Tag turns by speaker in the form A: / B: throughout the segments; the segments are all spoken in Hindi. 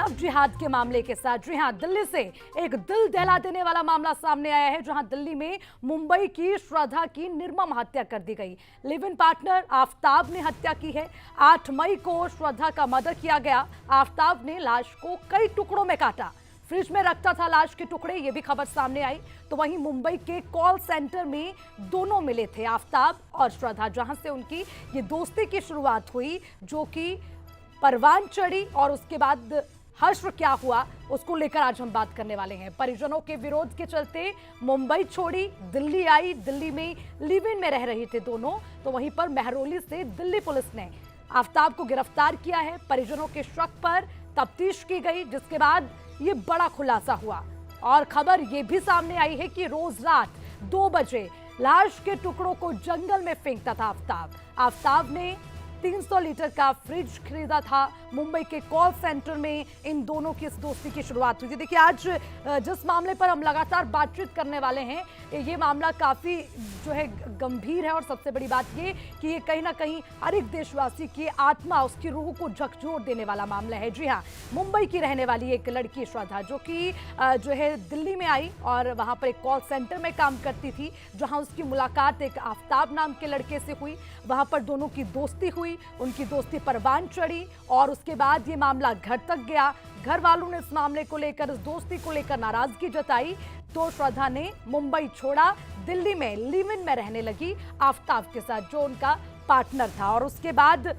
A: लव जिहाद के मामले के साथ। जी हां, दिल्ली से एक दिल दहला देने वाला मामला सामने आया है, जहां दिल्ली में मुंबई की श्रद्धा की निर्मम हत्या कर दी गई। लिव इन पार्टनर आफताब ने हत्या की है। 8 मई को श्रद्धा का मर्डर किया गया। आफताब ने लाश को कई टुकड़ों में काटा, फ्रिज में रखता था लाश के टुकड़े, ये भी खबर सामने आई। तो वहीं मुंबई के कॉल सेंटर में दोनों मिले थे, आफताब और श्रद्धा, जहां से उनकी ये दोस्ती की शुरुआत हुई, जो कि परवान चढ़ी। और उसके बाद हश्र क्या हुआ, उसको लेकर आज हम बात करने वाले हैं। परिजनों के विरोध के चलते मुंबई छोड़ी, दिल्ली आई। दिल्ली में लिव इन में रह रहे थे दोनों। तो वहीं पर महरौली से दिल्ली पुलिस ने आफताब को गिरफ्तार किया है। परिजनों के शक पर तफ्तीश की गई, जिसके बाद ये बड़ा खुलासा हुआ। और खबर ये भी सामने आई है कि रोज रात 2 बजे लाश के टुकड़ों को जंगल में फेंकता था आफताब। आफताब ने 300 लीटर का फ्रिज खरीदा था। मुंबई के कॉल सेंटर में इन दोनों की इस दोस्ती की शुरुआत हुई थी। देखिए, आज जिस मामले पर हम लगातार बातचीत करने वाले हैं, ये मामला काफ़ी जो है गंभीर है। और सबसे बड़ी बात ये कि ये कहीं ना कहीं हर एक देशवासी की आत्मा, उसकी रूह को झकझोर देने वाला मामला है। जी हाँ, मुंबई की रहने वाली एक लड़की श्रद्धा, जो कि जो है दिल्ली में आई और वहाँ पर एक कॉल सेंटर में काम करती थी, जहाँ उसकी मुलाकात एक आफताब नाम के लड़के से हुई। वहाँ पर दोनों की दोस्ती हुई, उनकी दोस्ती परवान चढ़ी और उसके बाद ये मामला घर तक गया। घर वालों ने इस मामले को लेकर, इस दोस्ती को लेकर नाराजगी जताई। तो श्रद्धा ने मुंबई छोड़ा, दिल्ली में लिव इन में रहने लगी आफताब के साथ, जो उनका पार्टनर था। और उसके बाद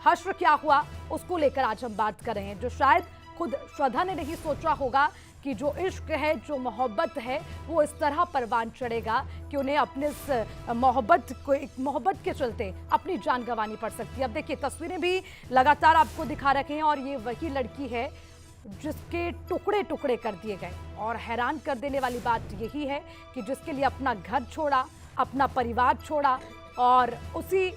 A: हश्र क्या हुआ, उसको लेकर आज हम बात कर रहे हैं, जो शायद खुद श्रद्धा ने नहीं सोचा होगा कि जो इश्क है, जो मोहब्बत है, वो इस तरह परवान चढ़ेगा कि उन्हें अपने इस मोहब्बत के चलते अपनी जान गंवानी पड़ सकती है। अब देखिए, तस्वीरें भी लगातार आपको दिखा रखे हैं और ये वही लड़की है जिसके टुकड़े टुकड़े कर दिए गए। और हैरान कर देने वाली बात यही है कि जिसके लिए अपना घर छोड़ा, अपना परिवार छोड़ा, और उसी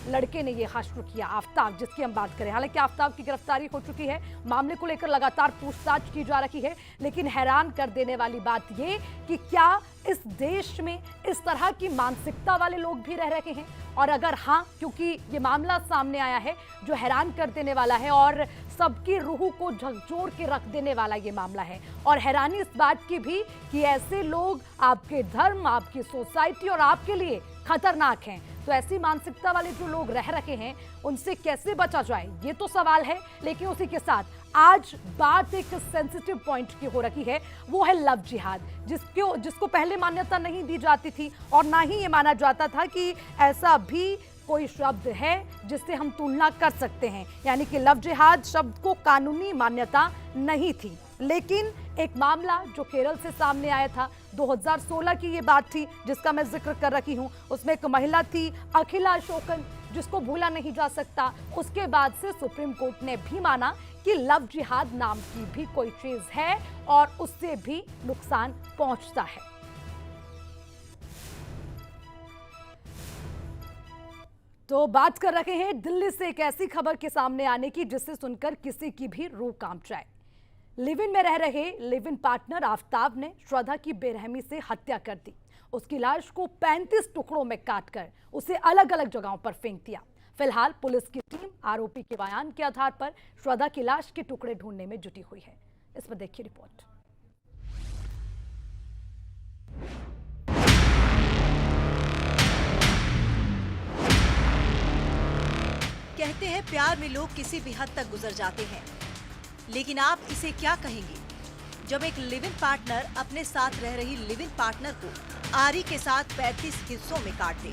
A: लड़के ने ये हश्र किया, आफताब, जिसकी हम बात करें। हालांकि आफताब की गिरफ्तारी हो चुकी है, मामले को लेकर लगातार पूछताछ की जा रही है। लेकिन हैरान कर देने वाली बात ये कि क्या इस देश में इस तरह की मानसिकता वाले लोग भी रह रहे हैं? और अगर हाँ, क्योंकि ये मामला सामने आया है जो हैरान कर देने वाला है और सबकी रूह को झकझोर के रख देने वाला ये मामला है। और हैरानी इस बात की भी कि ऐसे लोग आपके धर्म, आपकी सोसाइटी और आपके लिए खतरनाक हैं। तो ऐसी मानसिकता वाले जो लोग रह रहे हैं, उनसे कैसे बचा जाए, ये तो सवाल है। लेकिन उसी के साथ आज बात एक सेंसिटिव पॉइंट की हो रखी है, वो है लव जिहाद, जिसको पहले मान्यता नहीं दी जाती थी और ना ही ये माना जाता था कि ऐसा भी कोई शब्द है जिससे हम तुलना कर सकते हैं। यानी कि लव जिहाद शब्द को कानूनी मान्यता नहीं थी। लेकिन एक मामला जो केरल से सामने आया था, 2016 की ये बात थी जिसका मैं जिक्र कर रही हूँ। उसमें एक महिला थी, अखिला अशोकन, जिसको भूला नहीं जा सकता। उसके बाद से सुप्रीम कोर्ट ने भी माना कि लव जिहाद नाम की भी कोई चीज है और उससे भी नुकसान पहुंचता है। तो बात कर रहे हैं दिल्ली से एक ऐसी खबर के सामने आने की जिससे सुनकर किसी की भी रूह कांप जाए। लिव इन में रह रहे लिव इन पार्टनर आफताब ने श्रद्धा की बेरहमी से हत्या कर दी। उसकी लाश को 35 टुकड़ों में काटकर उसे अलग अलग जगहों पर फेंक दिया। फिलहाल पुलिस की टीम आरोपी के बयान के आधार पर श्रद्धा की लाश के टुकड़े ढूंढने में जुटी हुई है। इस पर देखिए रिपोर्ट।
B: कहते हैं प्यार में लोग किसी भी हद तक गुजर जाते हैं, लेकिन आप इसे क्या कहेंगे जब एक लिव इन पार्टनर अपने साथ रह रही लिव इन पार्टनर को आरी के साथ 35 हिस्सों में काट दे?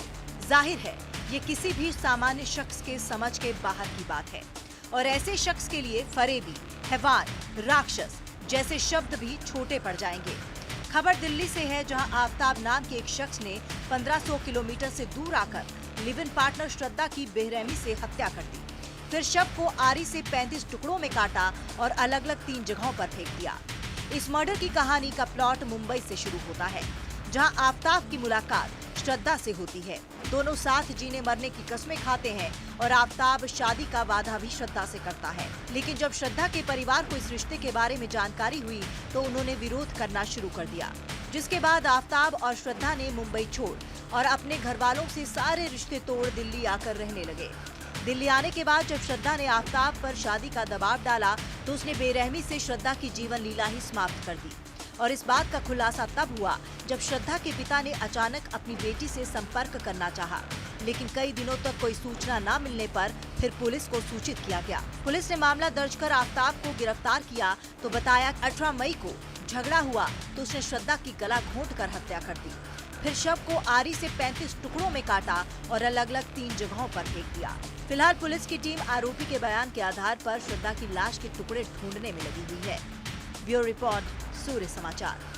B: जाहिर है ये किसी भी सामान्य शख्स के समझ के बाहर की बात है। और ऐसे शख्स के लिए फरेबी, हैवान, राक्षस जैसे शब्द भी छोटे पड़ जाएंगे। खबर दिल्ली से है, जहां आफताब नाम के एक शख्स ने 1500 किलोमीटर से दूर आकर लिव इन पार्टनर श्रद्धा की बेरहमी से हत्या कर दी। फिर शव को आरी से 35 टुकड़ों में काटा और अलग अलग 3 जगहों पर फेंक दिया। इस मर्डर की कहानी का प्लॉट मुंबई से शुरू होता है, जहां आफताब की मुलाकात श्रद्धा से होती है। दोनों साथ जीने मरने की कस्में खाते हैं और आफताब शादी का वादा भी श्रद्धा से करता है। लेकिन जब श्रद्धा के परिवार को इस रिश्ते के बारे में जानकारी हुई तो उन्होंने विरोध करना शुरू कर दिया, जिसके बाद आफताब और श्रद्धा ने मुंबई छोड़ और अपने घर वालों से सारे रिश्ते तोड़ दिल्ली आकर रहने लगे। दिल्ली आने के बाद जब श्रद्धा ने आफ्ताब पर शादी का दबाव डाला तो उसने बेरहमी से श्रद्धा की जीवन लीला ही समाप्त कर दी। और इस बात का खुलासा तब हुआ जब श्रद्धा के पिता ने अचानक अपनी बेटी से संपर्क करना चाहा, लेकिन कई दिनों तक कोई सूचना न मिलने पर फिर पुलिस को सूचित किया गया। पुलिस ने मामला दर्ज कर आफ्ताब को गिरफ्तार किया तो बताया 18 मई को झगड़ा हुआ तो उसने श्रद्धा की गला घोंटकर हत्या कर दी। फिर शव को आरी से 35 टुकड़ों में काटा और अलग अलग 3 जगहों पर फेंक दिया। फिलहाल पुलिस की टीम आरोपी के बयान के आधार पर श्रद्धा की लाश के टुकड़े ढूंढने में लगी हुई है। ब्यूरो रिपोर्ट, सूर्य समाचार।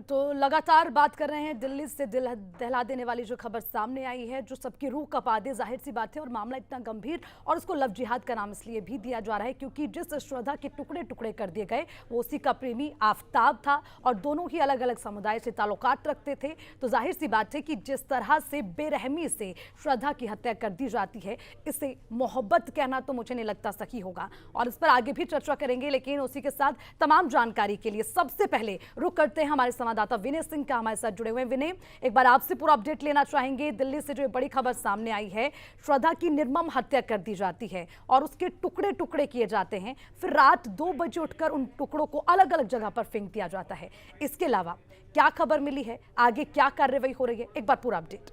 A: तो लगातार बात कर रहे हैं दिल्ली से दिल दहला देने वाली जो खबर सामने आई है, जो सबकी रूह कपा दे। जाहिर सी बात है, और मामला इतना गंभीर, और उसको लव जिहाद का नाम इसलिए भी दिया जा रहा है क्योंकि जिस श्रद्धा के टुकड़े टुकड़े कर दिए गए वो उसी का प्रेमी आफ्ताब था और दोनों ही अलग अलग समुदाय से ताल्लुकात रखते थे। तो जाहिर सी बात है कि जिस तरह से बेरहमी से श्रद्धा की हत्या कर दी जाती है, इसे मोहब्बत कहना तो मुझे नहीं लगता सही होगा, और इस पर आगे भी चर्चा करेंगे। लेकिन उसी के साथ तमाम जानकारी के लिए सबसे पहले रुक करते हैं हमारे संवाददाता विनय सिंह का, हमारे साथ जुड़े हुए हैं। विनय, एक बार आपसे पूरा अपडेट लेना चाहेंगे। दिल्ली से जो बड़ी खबर सामने आई है, श्रद्धा की निर्मम हत्या कर दी जाती है और उसके टुकड़े टुकड़े किए जाते हैं, फिर रात 2 बजे उठकर उन टुकड़ों को अलग अलग जगह पर फेंक दिया जाता है। इसके अलावा क्या खबर मिली है, आगे क्या कार्रवाई हो रही है, एक बार पूरा अपडेट।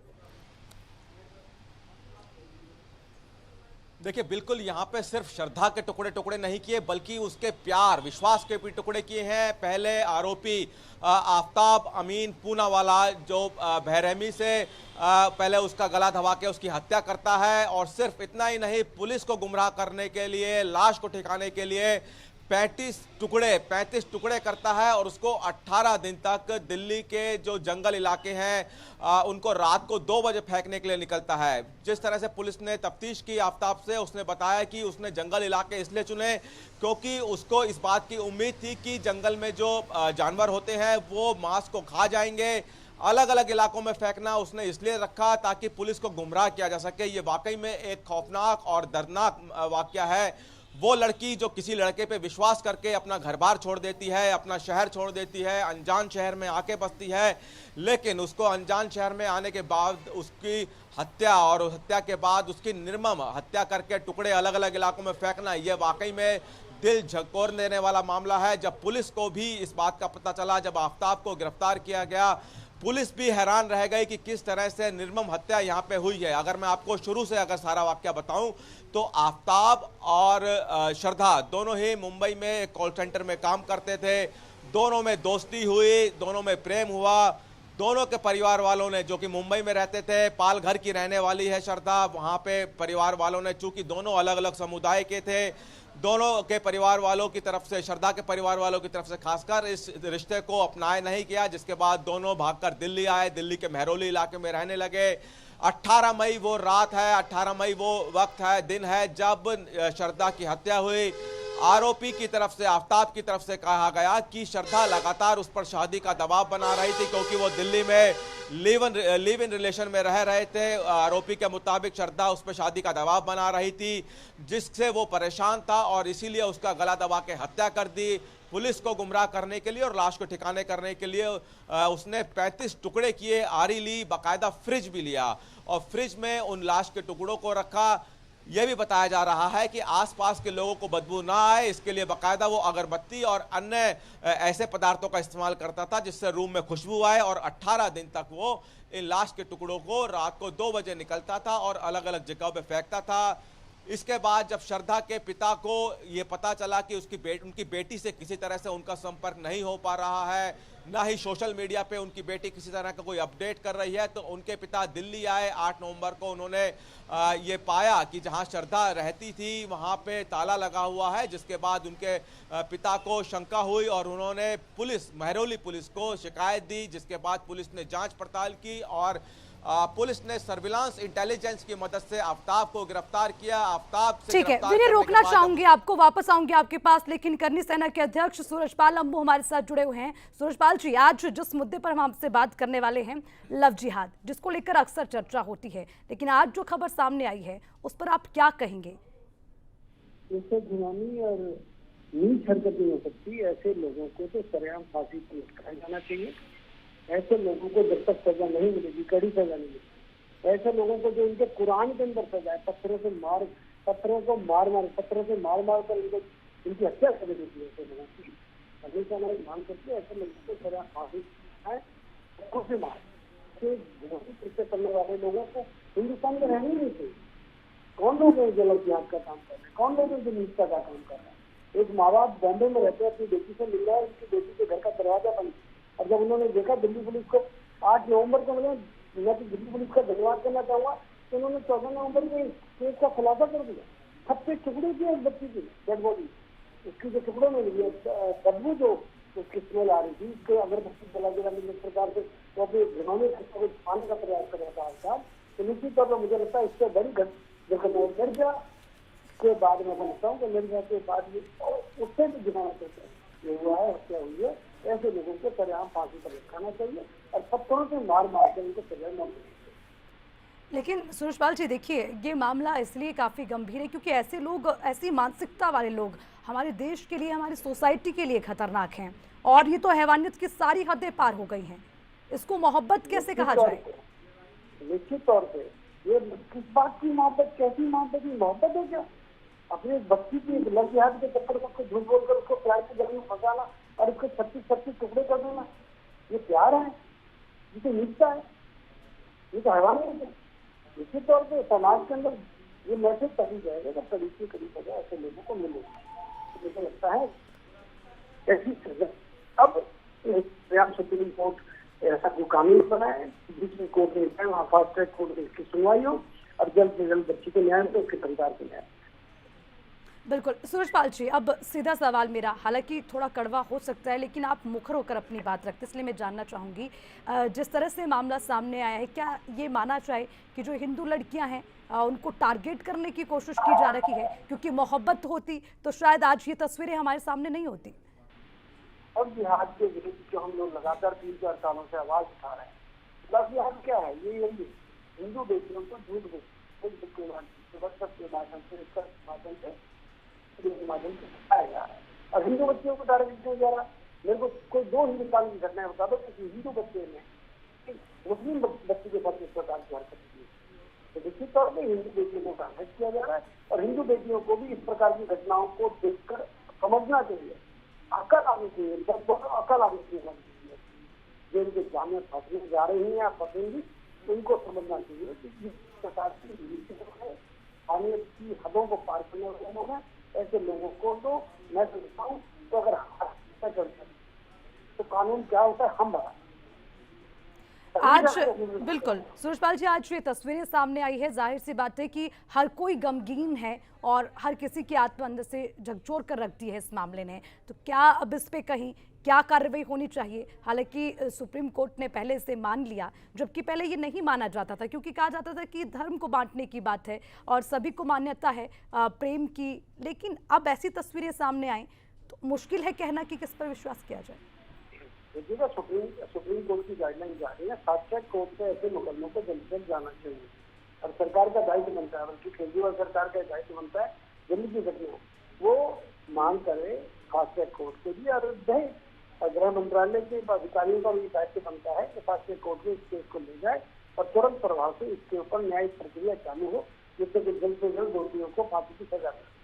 C: देखिए, बिल्कुल यहाँ पे सिर्फ श्रद्धा के टुकड़े टुकड़े नहीं किए बल्कि उसके प्यार विश्वास के भी टुकड़े किए हैं। पहले आरोपी आफ्ताब अमीन पूनावाला जो बेरहमी से पहले उसका गला दबा के उसकी हत्या करता है, और सिर्फ इतना ही नहीं, पुलिस को गुमराह करने के लिए, लाश को ठिकाने के लिए 35 टुकड़े करता है और उसको 18 दिन तक दिल्ली के जो जंगल इलाके हैं उनको रात को 2 बजे फेंकने के लिए निकलता है। जिस तरह से पुलिस ने तफ्तीश की आफ्ताब से, उसने बताया कि उसने जंगल इलाके इसलिए चुने क्योंकि उसको इस बात की उम्मीद थी कि जंगल में जो जानवर होते हैं वो मांस को खा जाएंगे। अलग अलग इलाकों में फेंकना उसने इसलिए रखा ताकि पुलिस को गुमराह किया जा सके। ये वाकई में एक खौफनाक और दर्दनाक वाकया है। वो लड़की जो किसी लड़के पे विश्वास करके अपना घर बार छोड़ देती है, अपना शहर छोड़ देती है, अनजान शहर में आके बसती है, लेकिन उसको अनजान शहर में आने के बाद उसकी हत्या और हत्या के बाद उसकी निर्मम हत्या करके टुकड़े अलग अलग इलाकों में फेंकना, ये वाकई में दिल झकोर देने वाला मामला है। जब पुलिस को भी इस बात का पता चला, जब आफ्ताब को गिरफ्तार किया गया, पुलिस भी हैरान रह गई कि किस तरह से निर्मम हत्या यहाँ पे हुई है। अगर मैं आपको शुरू से अगर सारा वाकया बताऊं तो आफ्ताब और श्रद्धा दोनों ही मुंबई में एक कॉल सेंटर में काम करते थे। दोनों में दोस्ती हुई, दोनों में प्रेम हुआ। दोनों के परिवार वालों ने, जो कि मुंबई में रहते थे, पालघर की रहने वाली है श्रद्धा, वहाँ पे परिवार वालों ने, चूंकि दोनों अलग अलग समुदाय के थे, दोनों के परिवार वालों की तरफ से, श्रद्धा के परिवार वालों की तरफ से खासकर इस रिश्ते को अपनाए नहीं किया, जिसके बाद दोनों भागकर दिल्ली आए, दिल्ली के मेहरौली इलाके में रहने लगे। 18 मई वो रात है, 18 मई वो वक्त है, दिन है जब श्रद्धा की हत्या हुई। आरोपी की तरफ से, आफ्ताब की तरफ से कहा गया कि श्रद्धा लगातार उस पर शादी का दबाव बना रही थी क्योंकि वो दिल्ली में लिव इन रिलेशन में रह रहे थे। आरोपी के मुताबिक श्रद्धा उस पर शादी का दबाव बना रही थी, जिससे वो परेशान था और इसीलिए उसका गला दबा के हत्या कर दी। पुलिस को गुमराह करने के लिए और लाश को ठिकाने करने के लिए उसने 35 टुकड़े किए, आरी ली, बाकायदा फ्रिज भी लिया और फ्रिज में उन लाश के टुकड़ों को रखा। यह भी बताया जा रहा है कि आसपास के लोगों को बदबू ना आए, इसके लिए बाकायदा वो अगरबत्ती और अन्य ऐसे पदार्थों का इस्तेमाल करता था जिससे रूम में खुशबू आए, और 18 दिन तक वो इन लाश के टुकड़ों को रात को 2 बजे निकलता था और अलग अलग जगहों पे फेंकता था। इसके बाद जब श्रद्धा के पिता को ये पता चला कि उनकी बेटी से किसी तरह से उनका संपर्क नहीं हो पा रहा है, ना ही सोशल मीडिया पे उनकी बेटी किसी तरह का कोई अपडेट कर रही है, तो उनके पिता दिल्ली आए। 8 नवंबर को उन्होंने ये पाया कि जहां श्रद्धा रहती थी वहां पे ताला लगा हुआ है, जिसके बाद उनके पिता को शंका हुई और उन्होंने मेहरौली पुलिस को शिकायत दी, जिसके बाद पुलिस ने जांच पड़ताल की और पुलिस ने सर्विलांस इंटेलिजेंस की मदद से आफ्ताब को गिरफ्तार किया। आफ्ताब से
A: ठीक है, विनय, रोकना चाहूंगी आपको, वापस आऊंगी आपके पास, लेकिन करनी सेना के अध्यक्ष सूरजपाल अंबू हमारे साथ जुड़े हुए हैं। सूरजपाल जी, आज जिस मुद्दे पर हम आपसे बात करने वाले हैं, लव जिहाद, जिसको लेकर अक्सर चर्चा होती है, लेकिन आज जो खबर सामने आई है उस पर आप क्या कहेंगे?
D: इससे घिनौनी और नीच हरकत नहीं हो सकती। ऐसे लोगों को तो सरेआम फांसी पर लटकाया जाना चाहिए ऐसे लोगों को जब तक सजा नहीं मिलेगी, कड़ी सजा नहीं मिलेगी, ऐसे लोगों को जो इनके कुरान के अंदर सजा है, पत्थरों से मार कर इनकी हत्या कर देती है, ऐसे लोगों की हमेशा हमारी मांग करती है, ऐसे लोगों को सजा फांसी है, से मार कृत्य करने वाले लोगों को हिंदुस्तान में रहने ही नहीं चाहिए। कौन लोग हैं जो लोग जिहाद का काम कर रहे हैं, कौन लोग हैं जो निष्ठा का काम कर रहे हैं। एक माँ बाप बॉम्बे में रहते हैं, अपनी बेटी से मिल रहा है, उसकी बेटी के घर का दरवाजा बंद, और जब उन्होंने देखा दिल्ली पुलिस को 8 नवंबर को, मैं तो दिल्ली पुलिस का धन्यवाद करना चाहूंगा कि उन्होंने 14 नवंबर में केस का खुलासा कर दिया। सबसे टुकड़े किए उस बच्ची की डेड बॉडी, उसकी जो टुकड़ों में मिली है, बदबू जो उसकी स्मेल आ रही थी, उसको अगरबत्ती जला दिया जिस प्रकार से वो अपने घिनौने को छाने का प्रयास कर रहा था, तो निश्चित तौर पर मुझे लगता है इससे बड़ी घटना कर गया। उसके बाद मैं समझता हूँ कि मेरे घर के बाद उससे भी घिनौना ये हुआ है, हत्या हुई है, ऐसे लोगों को सरेआम फांसी पर लटकाना चाहिए और पत्थरों से मार कर उनको सजा न मिलनी।
A: लेकिन सुरेशपाल जी देखिए, ये मामला इसलिए काफ़ी गंभीर है क्योंकि ऐसे लोग, ऐसी मानसिकता वाले लोग हमारे देश के लिए, हमारी सोसाइटी के लिए खतरनाक हैं, और ये तो हैवानियत की सारी हदें पार हो गई हैं। इसको मोहब्बत कैसे कहा जाए?
D: निश्चित तौर पे ये किस बात की मोहब्बत, कैसी मोहब्बत की मोहब्बत है क्या? अपने बच्ची की लव जिहाद के चक्कर में झूठ बोलकर उसको प्यार की जगह में फंसाना और उसको 36 टुकड़े कर देना, ये प्यार है? ये तो निष्ठा है, ये तो हैवानियत है। निश्चित तौर पे समाज के अंदर ये मैसेज तभी जाएगा जब करीब से करीब सजा ऐसे लोगों को मिलेगी। मुझे लगता है ऐसी सजा अब सुप्रीम कोर्ट ऐसा कोई कानून बनाए, दूसरे कोर्ट में वहाँ फास्ट ट्रैक कोर्ट में इसकी सुनवाई हो और जल्द से जल्द बच्ची को न्याय हो, उसके परिवार को न्याय।
A: बिल्कुल सुरेशपाल जी, अब सीधा सवाल मेरा, हालांकि थोड़ा कड़वा हो सकता है लेकिन आप मुखर होकर अपनी बात रखते, इसलिए मैं जानना चाहूँगी, जिस तरह से मामला सामने आया है, क्या ये माना जाए कि जो हिंदू लड़कियां हैं उनको टारगेट करने की कोशिश की जा रही है? क्योंकि मोहब्बत होती तो शायद आज ये तस्वीरें हमारे सामने नहीं होती।
D: और जिहाद के विरुद्ध जो हम लोग लगातार 3-4 सालों से आवाज उठा रहे हैं, लव जिहाद क्या है? ये यही हिंदू बेटियों को झूठ के माध्यम से सिखाया जा रहा है और हिंदू बच्चियों को टारगेट किया जा रहा है। मेरे को कोई 2 हिंदुस्तान की घटनाएं बता दो किसी हिंदू बच्चे ने मुस्लिम बच्चे के साथ इस प्रकार की हरकत की। तो निश्चित तौर पर हिंदू बेटियों को टारगेट किया जा रहा है और हिंदू बेटियों को भी इस प्रकार की घटनाओं को देखकर समझना चाहिए, अकल आनी चाहिए, अकल आनी चाहिए। जो इनके जाने फंसने जा रही हैं या फंसेंगी उनको समझना चाहिए कि इस प्रकार की की हदों को पार करने वाले लोग हैं। ऐसे लोगों को तो मैं समझता हूँ तो अगर तो कानून क्या होता है हम बता।
A: आज बिल्कुल सुरेशपाल जी, आज ये तस्वीरें सामने आई है, जाहिर सी बात है कि हर कोई गमगीन है और हर किसी की आत्मा अंदर से झकझोर कर रखती है इस मामले ने। तो क्या अब इस पे कहीं क्या कार्रवाई होनी चाहिए? हालांकि सुप्रीम कोर्ट ने पहले इसे मान लिया, जबकि पहले ये नहीं माना जाता था क्योंकि कहा जाता था कि धर्म को बांटने की बात है और सभी को मान्यता है प्रेम की। लेकिन अब ऐसी तस्वीरें सामने आई तो मुश्किल है कहना कि किस पर विश्वास किया जाए।
D: देखिएगा, सुप्रीम कोर्ट की गाइडलाइन जा रही है, फास्ट ट्रैक कोर्ट से ऐसे मुकदमों को जल्द से जल्द जाना चाहिए और सरकार का दायित्व बनता है, बल्कि केजरीवाल सरकार का दायित्व बनता है जल्दी की घटना वो मांग करे फास्ट ट्रैक कोर्ट के लिए और दे। और गृह मंत्रालय के अधिकारियों का भी दायित्व बनता है कि फास्ट ट्रैक कोर्ट में इस केस को ले जाए और तुरंत प्रभाव से इसके ऊपर न्यायिक प्रक्रिया चालू हो, जिससे कि जल्द से जल्द दोषियों को फांसी की सजा मिले।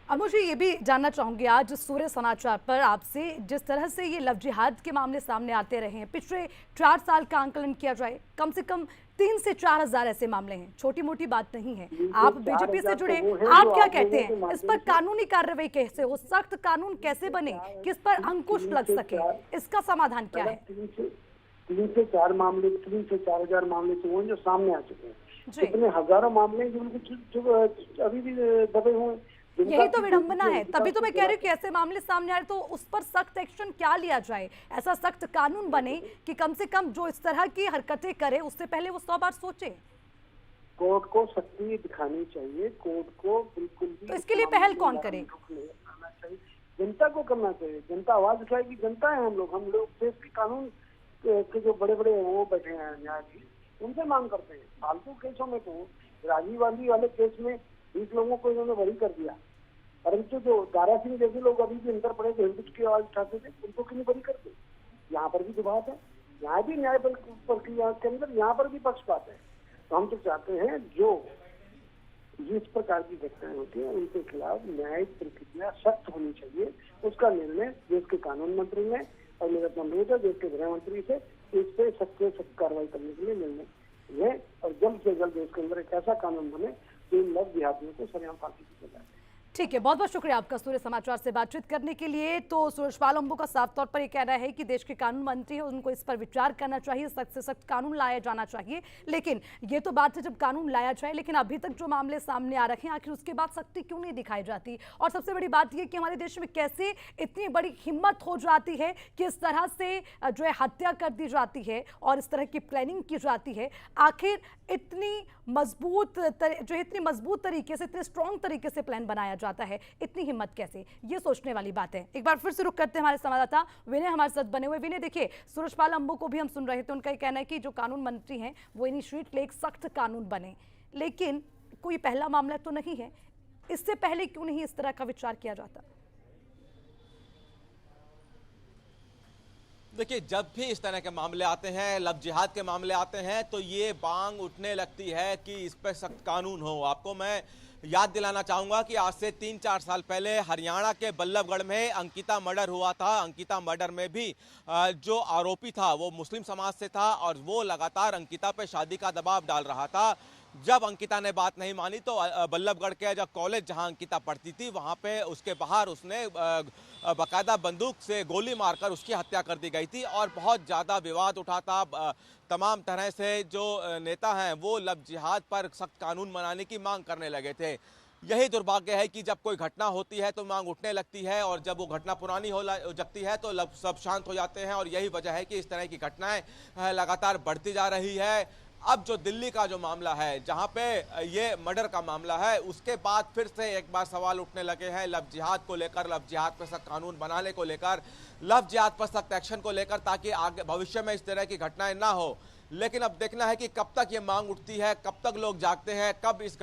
A: अब मुझे ये भी जानना चाहूंगी, आज सूर्य समाचार पर आपसे, जिस तरह से ये लव जिहाद के मामले सामने आते रहे हैं, पिछले 4 साल का आंकलन किया जाए, कम से कम 3 से 4 हजार ऐसे मामले हैं, छोटी मोटी बात नहीं है। आप बीजेपी से जुड़े, आप क्या कहते हैं इस पर कानूनी कार्रवाई कैसे हो, सख्त कानून कैसे बने, किस पर अंकुश लग सके, इसका समाधान क्या है?
D: 3 से 4 मामले, 3 से 4 हजार मामले तो वो जो सामने आ चुके हैं, कितने हजारों मामले जो अभी भी दबे हुए।
A: यही तो विडंबना है, तभी तो मैं कह रही हूँ कि ऐसे मामले सामने आए तो उस पर सख्त एक्शन क्या लिया जाए, ऐसा सख्त कानून बने कि कम से कम जो इस तरह की हरकतें करे उससे पहले वो 100 बार सोचे।
D: कोर्ट को सख्ती दिखानी चाहिए, कोर्ट को बिल्कुल भी।
A: तो इसके लिए पहल कौन करे?
D: जनता को करना चाहिए, जनता आवाज उठाएगी, जनता है हम लोग देश के कानून के जो बड़े बड़े वो बैठे हैं न्यायाधीश, उनसे मांग करते हैं। फालतू केसों में तो राजीव गांधी वाले केस में 20 लोगों को इन्होंने बरी कर दिया, परंतु जो दारा सिंह जैसे लोग अभी भी अंदर पड़े जो हिंदुत्व की आवाज उठाते थे उनको क्यों बरी करते? यहाँ पर भी जो बात है न्याय भी न्याय प्रक्रिया के अंदर यहाँ पर भी पक्षपात है। तो हम तो चाहते हैं जो जिस प्रकार की घटनाएं होती हैं उनके खिलाफ न्यायिक प्रक्रिया सख्त होनी चाहिए। उसका निर्णय देश के कानून मंत्री ने और मेरा अनुरोध है देश के गृह मंत्री से इस पे सख्त से सख्त कार्रवाई करने के लिए निर्णय लें और जल्द से जल्द देश के अंदर एक ऐसा कानून बने जो इन लव जिहादियों को सरेआम फांसी दी जाए।
A: ठीक है, बहुत बहुत शुक्रिया आपका सूर्य समाचार से बातचीत करने के लिए। तो सूरजपाल अंबू का साफ तौर पर यह कहना है कि देश के कानून मंत्री हैं, उनको इस पर विचार करना चाहिए, सख्त से सख्त कानून लाया जाना चाहिए। लेकिन ये तो बात है जब कानून लाया जाए, लेकिन अभी तक जो मामले सामने आ रखे हैं आखिर उसके बाद सख्ती क्यों नहीं दिखाई जाती? और सबसे बड़ी बात यह कि हमारे देश में कैसे इतनी बड़ी हिम्मत हो जाती है कि इस तरह से जो है हत्या कर दी जाती है और इस तरह की प्लानिंग की जाती है। आखिर इतनी मजबूत तरीके से, इतने स्ट्रॉन्ग तरीके से प्लान बनाया जाता है, इतनी हिम्मत कैसे? ये सोचने वाली बात है। एक बार फिर से रुक करते हैं हमारे संवाददाता विनय हमारे साथ बने हुए। विनय, देखिए सूरजपाल अंबू को भी हम सुन रहे थे, उनका कहना है कि जो कानून मंत्री हैं वो इनिशिएट ले एक सख्त कानून बने, लेकिन कोई पहला मामला तो नहीं है। इससे पहले क्यों नहीं इस तरह का विचार किया जाता?
C: देखिए, जब भी इस तरह के मामले आते हैं, लव जिहाद के मामले आते हैं, तो ये बांग उठने लगती है कि इस पर सख्त कानून हो। आपको मैं याद दिलाना चाहूँगा कि आज से 3-4 साल पहले हरियाणा के बल्लभगढ़ में अंकिता मर्डर हुआ था। अंकिता मर्डर में भी जो आरोपी था वो मुस्लिम समाज से था और वो लगातार अंकिता पे शादी का दबाव डाल रहा था। जब अंकिता ने बात नहीं मानी तो बल्लभगढ़ के जो कॉलेज जहां अंकिता पढ़ती थी वहां पे उसके बाहर उसने बाकायदा बंदूक से गोली मारकर उसकी हत्या कर दी गई थी और बहुत ज़्यादा विवाद उठा था। तमाम तरह से जो नेता हैं वो लव जिहाद पर सख्त कानून बनाने की मांग करने लगे थे। यही दुर्भाग्य है कि जब कोई घटना होती है तो मांग उठने लगती है और जब वो घटना पुरानी हो जाती है तो सब शांत हो जाते हैं और यही वजह है कि इस तरह की घटनाएं लगातार बढ़ती जा रही है। अब जो दिल्ली का जो मामला है जहां पे ये मर्डर का मामला है, उसके बाद फिर से एक बार सवाल उठने लगे हैं लव जिहाद को लेकर, लव जिहाद पर सख्त कानून बनाने को लेकर, लव जिहाद पर सख्त एक्शन को लेकर, ताकि आगे भविष्य में इस तरह की घटनाएं ना हो। लेकिन अब देखना है कि कब तक ये मांग उठती है, कब तक लोग जागते हैं, कब इस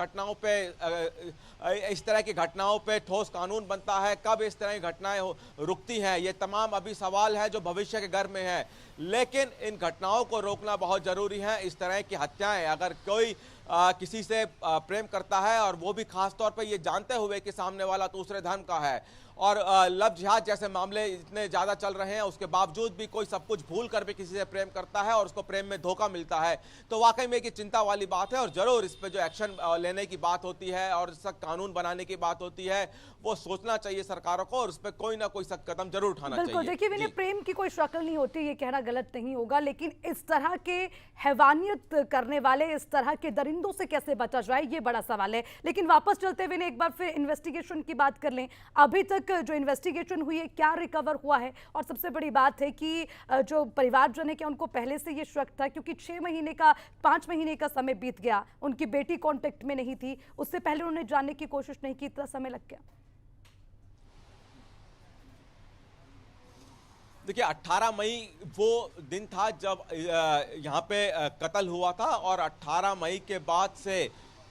C: तरह की घटनाओं पे ठोस कानून बनता है, कब इस तरह की घटनाएं रुकती हैं। ये तमाम अभी सवाल है जो भविष्य के घर में है। लेकिन इन घटनाओं को रोकना बहुत जरूरी है। इस तरह की हत्याएं, अगर कोई किसी से प्रेम करता है और वो भी खास तौर पर ये जानते हुए कि सामने वाला दूसरे धर्म का है और लव जिहाद जैसे मामले इतने ज़्यादा चल रहे हैं, उसके बावजूद भी कोई सब कुछ भूल कर भी किसी से प्रेम करता है और उसको प्रेम में धोखा मिलता है, तो वाकई में एक चिंता वाली बात है। और ज़रूर इस पर जो एक्शन लेने की बात होती है और सख्त कानून बनाने की बात होती है, वो सोचना चाहिए सरकारों को और उस पर कोई ना कोई सख्त कदम जरूर उठाना चाहिए।
A: बिल्कुल, देखिए विनय, प्रेम की कोई शक्ल नहीं होती, ये कहना गलत नहीं होगा, लेकिन इस तरह के हैवानियत करने वाले, इस तरह के दरिंदों से कैसे बचा जाए, ये बड़ा सवाल है। लेकिन वापस चलते हुए एक बार फिर इन्वेस्टिगेशन की बात कर लें। अभी तक जो इन्वेस्टिगेशन हुई है, क्या रिकवर हुआ है? और सबसे बड़ी बात है कि जो परिवारजन है, क्या उनको पहले से ये शक था? क्योंकि 5 महीने का समय बीत गया, उनकी बेटी कांटेक्ट में नहीं थी, उससे पहले उन्होंने जानने की कोशिश नहीं की, इतना समय लग गया।
C: देखिए, 18 मई वो दिन था जब यहाँ पे कत्ल हुआ था और 18 मई के बाद से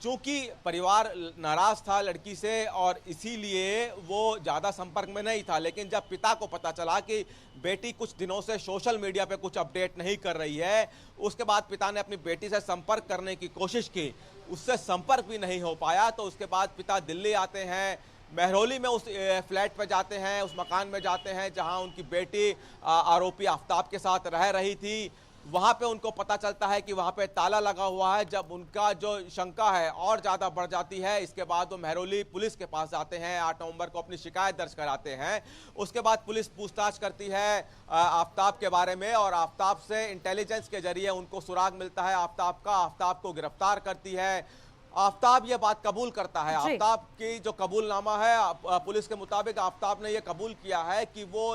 C: चूंकि परिवार नाराज था लड़की से और इसीलिए वो ज़्यादा संपर्क में नहीं था। लेकिन जब पिता को पता चला कि बेटी कुछ दिनों से सोशल मीडिया पे कुछ अपडेट नहीं कर रही है, उसके बाद पिता ने अपनी बेटी से संपर्क करने की कोशिश की, उससे संपर्क भी नहीं हो पाया। तो उसके बाद पिता दिल्ली आते हैं, महरौली में उस फ्लैट पे जाते हैं, उस मकान में जाते हैं जहां उनकी बेटी आरोपी आफ्ताब के साथ रह रही थी। वहां पे उनको पता चलता है कि वहां पे ताला लगा हुआ है। जब उनका जो शंका है और ज़्यादा बढ़ जाती है, इसके बाद वो महरौली पुलिस के पास जाते हैं, 8 नवंबर को अपनी शिकायत दर्ज कराते हैं। उसके बाद पुलिस पूछताछ करती है आफ्ताब के बारे में और आफ्ताब से इंटेलिजेंस के जरिए उनको सुराग मिलता है आफ्ताब को गिरफ्तार करती है। आफ्ताब ये बात कबूल करता है। आफ्ताब की जो कबूलनामा है, पुलिस के मुताबिक आफ्ताब ने ये कबूल किया है कि वो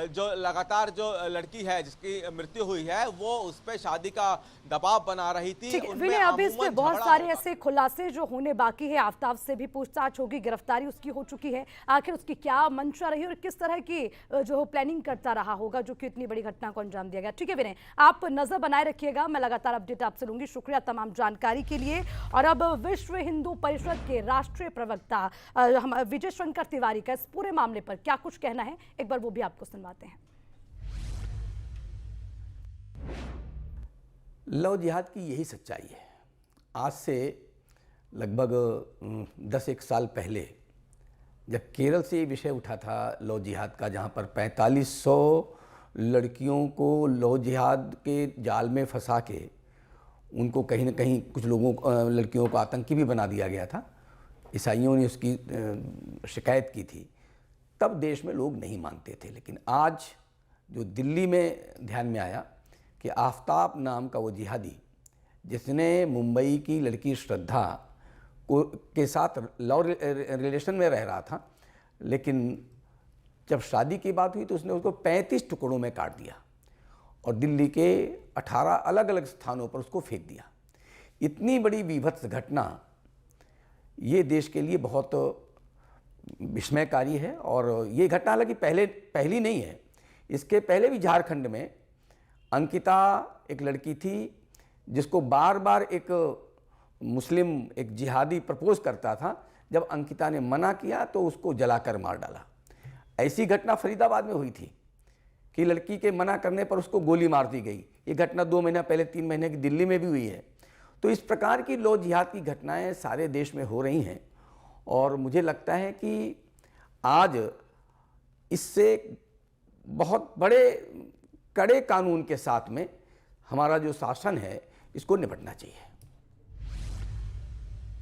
C: जो लगातार जो लड़की है जिसकी मृत्यु हुई है, वो उस पर शादी का दबाव बना रही थी।
A: विनय, अभी इसमें बहुत सारे ऐसे खुलासे जो होने बाकी है। आफ्ताब से भी पूछताछ होगी, गिरफ्तारी उसकी हो चुकी है, आखिर उसकी क्या मंशा रही और किस तरह की जो प्लानिंग करता रहा होगा जो कि इतनी बड़ी घटना को अंजाम दिया गया। ठीक है विनय, आप नजर बनाए रखिएगा, मैं लगातार अपडेट आपसे लूंगी। शुक्रिया तमाम जानकारी के लिए। और अब विश्व हिंदू परिषद के राष्ट्रीय प्रवक्ता विजय शंकर तिवारी का इस पूरे मामले पर क्या कुछ कहना है, एक बार वो भी आपको सुनवाते हैं।
E: लव जिहाद की यही सच्चाई है। आज से लगभग 10-1 साल पहले जब केरल से ये विषय उठा था लव जिहाद का, जहाँ पर 4500 लड़कियों को लव जिहाद के जाल में फंसा के उनको कहीं ना कहीं कुछ लोगों लड़कियों को आतंकी भी बना दिया गया था, ईसाइयों ने उसकी शिकायत की थी, तब देश में लोग नहीं मानते थे। लेकिन आज जो दिल्ली में ध्यान में आया कि आफ्ताब नाम का वो जिहादी जिसने मुंबई की लड़की श्रद्धा को के साथ लव रिलेशन में रह रहा था, लेकिन जब शादी की बात हुई तो उसने उसको 35 टुकड़ों में काट दिया और दिल्ली के 18 अलग अलग स्थानों पर उसको फेंक दिया। इतनी बड़ी बीभत्स घटना ये देश के लिए बहुत विस्मयकारी है। और ये घटना हालांकि पहली नहीं है, इसके पहले भी झारखंड में अंकिता एक लड़की थी जिसको बार बार एक मुस्लिम एक जिहादी प्रपोज करता था। जब अंकिता ने मना किया तो उसको जलाकर मार डाला। ऐसी घटना फरीदाबाद में हुई थी कि लड़की के मना करने पर उसको गोली मार दी गई। ये घटना 2 महीना पहले 3 महीने की दिल्ली में भी हुई है। तो इस प्रकार की लव जिहाद की घटनाएं सारे देश में हो रही हैं और मुझे लगता है कि आज इससे बहुत बड़े कड़े कानून के साथ में हमारा जो शासन है इसको निपटना चाहिए।